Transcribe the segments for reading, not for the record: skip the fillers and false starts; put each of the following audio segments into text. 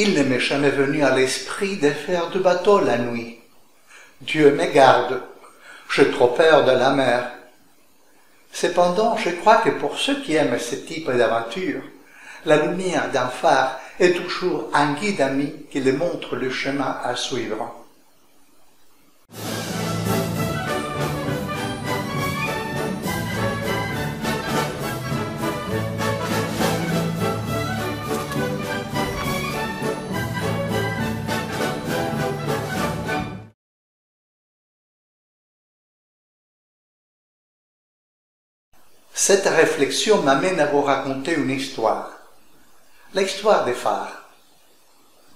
Il ne m'est jamais venu à l'esprit de faire du bateau la nuit. Dieu me garde, j'ai trop peur de la mer. Cependant, je crois que pour ceux qui aiment ce type d'aventure, la lumière d'un phare est toujours un guide ami qui les montre le chemin à suivre. Cette réflexion m'amène à vous raconter une histoire. L'histoire des phares.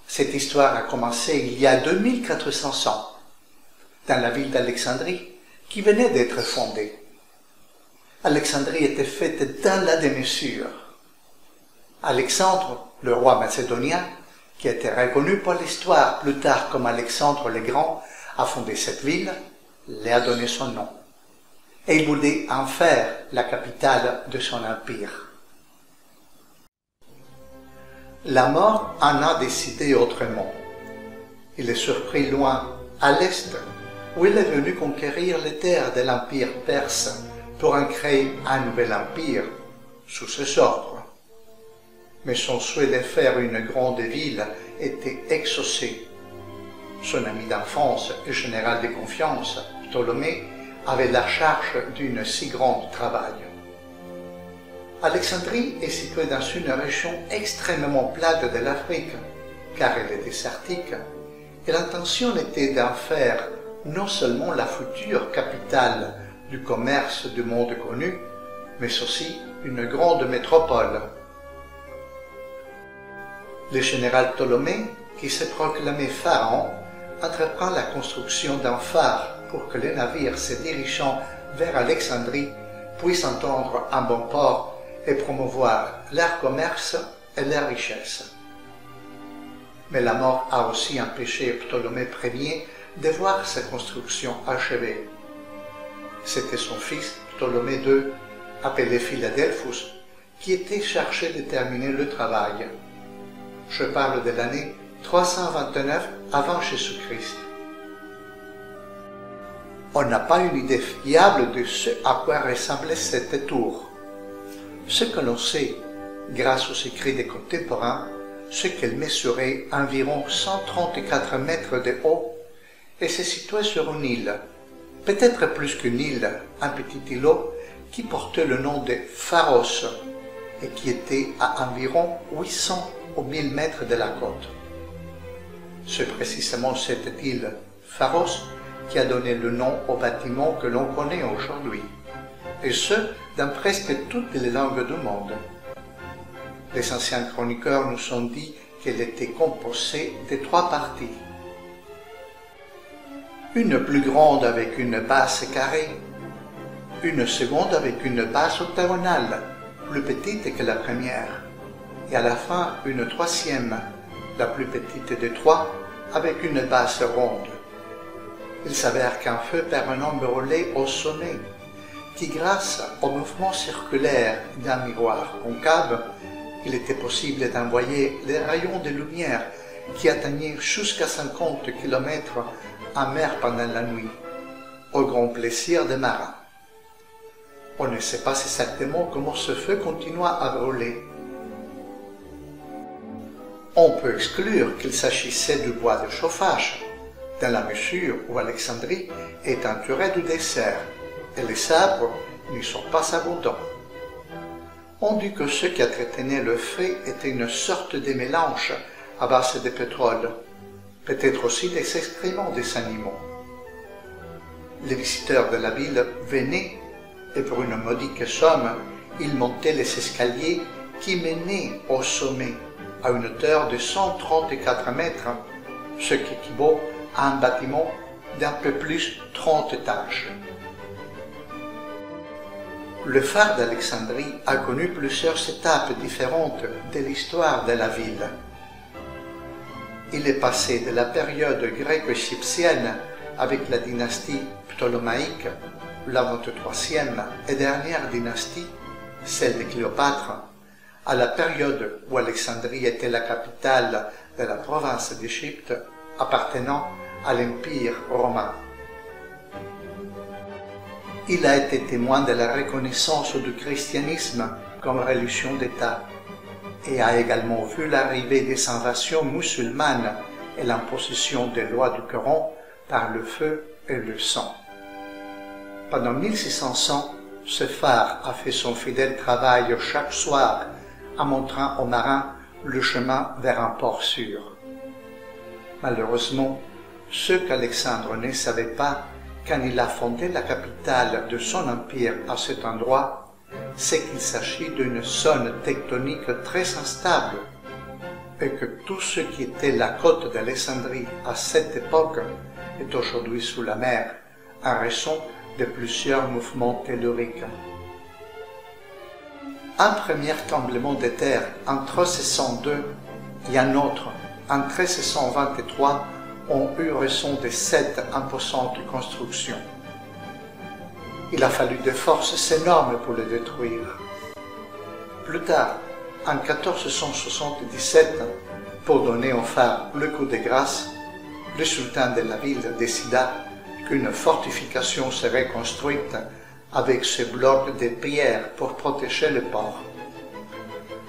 Cette histoire a commencé il y a 2400 ans, dans la ville d'Alexandrie, qui venait d'être fondée. Alexandrie était faite dans la démesure. Alexandre, le roi macédonien, qui était reconnu par l'histoire plus tard comme Alexandre le Grand, a fondé cette ville, lui a donné son nom. Et il voulait en faire la capitale de son empire. La mort en a décidé autrement. Il est surpris loin, à l'est, où il est venu conquérir les terres de l'empire perse pour en créer un nouvel empire sous ses ordres. Mais son souhait de faire une grande ville était exaucé. Son ami d'enfance et général de confiance, Ptolémée, avait la charge d'une si grande travail. Alexandrie est située dans une région extrêmement plate de l'Afrique, car elle est désertique, et l'intention était d'en faire non seulement la future capitale du commerce du monde connu, mais aussi une grande métropole. Le général Ptolémée, qui s'est proclamé pharaon, entreprend la construction d'un phare pour que les navires se dirigeant vers Alexandrie puissent entendre un bon port et promouvoir leur commerce et leur richesse. Mais la mort a aussi empêché Ptolémée Ier de voir sa construction achevée. C'était son fils Ptolémée II, appelé Philadelphus, qui était chargé de terminer le travail. Je parle de l'année 329 avant Jésus-Christ. On n'a pas une idée fiable de ce à quoi ressemblait cette tour. Ce que l'on sait, grâce aux écrits des contemporains, c'est qu'elle mesurait environ 134 mètres de haut et se situait sur une île, peut-être plus qu'une île, un petit îlot qui portait le nom de Pharos et qui était à environ 800 ou 1000 mètres de la côte. C'est précisément cette île, Pharos, qui a donné le nom au bâtiment que l'on connaît aujourd'hui, et ce, dans presque toutes les langues du monde. Les anciens chroniqueurs nous ont dit qu'elle était composée de 3 parties. Une plus grande avec une base carrée, une seconde avec une base octagonale, plus petite que la première, et à la fin une troisième, la plus petite des 3, avec une base ronde. Il s'avère qu'un feu permanent brûlait au sommet, qui grâce au mouvement circulaire d'un miroir concave, il était possible d'envoyer les rayons de lumière qui atteignaient jusqu'à 50 km en mer pendant la nuit, au grand plaisir des marins. On ne sait pas exactement comment ce feu continua à brûler. On peut exclure qu'il s'agissait du bois de chauffage, dans la mesure où Alexandrie est entourée du désert et les arbres n'y sont pas abondants. On dit que ce qui entretenait le feu était une sorte de mélange à base de pétrole, peut-être aussi des excréments des animaux. Les visiteurs de la ville venaient et pour une modique somme, ils montaient les escaliers qui menaient au sommet à une hauteur de 134 mètres, ce qui équivaut à un bâtiment d'un peu plus 30 étages. Le phare d'Alexandrie a connu plusieurs étapes différentes de l'histoire de la ville. Il est passé de la période gréco-égyptienne avec la dynastie ptolémaïque, la 23e et dernière dynastie, celle de Cléopâtre, à la période où Alexandrie était la capitale de la province d'Égypte appartenant à l'Empire romain. Il a été témoin de la reconnaissance du christianisme comme religion d'État et a également vu l'arrivée des invasions musulmanes et l'imposition des lois du Coran par le feu et le sang. Pendant 1600 ans, ce phare a fait son fidèle travail chaque soir en montrant aux marins le chemin vers un port sûr. Malheureusement, ce qu'Alexandre ne savait pas quand il a fondé la capitale de son empire à cet endroit, c'est qu'il s'agit d'une zone tectonique très instable et que tout ce qui était la côte d'Alexandrie à cette époque est aujourd'hui sous la mer en raison de plusieurs mouvements telluriques. Un premier tremblement de terre en 1302 et un autre en 1323 ont eu raison de cette imposante construction. Il a fallu des forces énormes pour le détruire. Plus tard, en 1477, pour donner au phare le coup de grâce, le sultan de la ville décida qu'une fortification serait construite avec ce bloc de pierre pour protéger le port.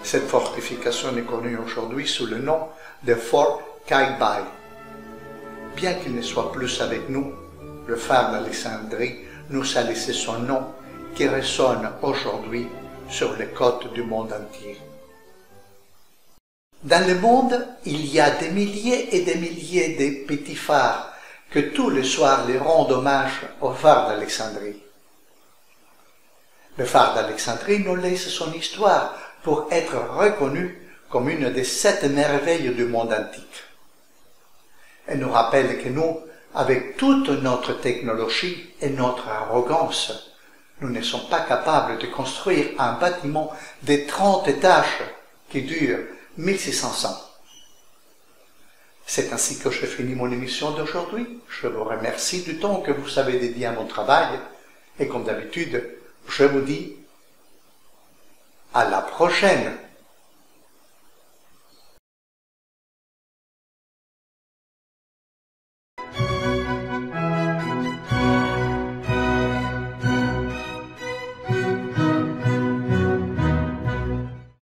Cette fortification est connue aujourd'hui sous le nom de Fort Qaïbai. Bien qu'il ne soit plus avec nous, le phare d'Alexandrie nous a laissé son nom qui résonne aujourd'hui sur les côtes du monde entier. Dans le monde, il y a des milliers et des milliers de petits phares que tous les soirs les rendent hommage au phare d'Alexandrie. Le phare d'Alexandrie nous laisse son histoire pour être reconnu comme une des 7 merveilles du monde antique. Elle nous rappelle que nous, avec toute notre technologie et notre arrogance, nous ne sommes pas capables de construire un bâtiment de 30 étages qui dure 1600 ans. C'est ainsi que je finis mon émission d'aujourd'hui. Je vous remercie du temps que vous avez dédié à mon travail et comme d'habitude, je vous dis à la prochaine.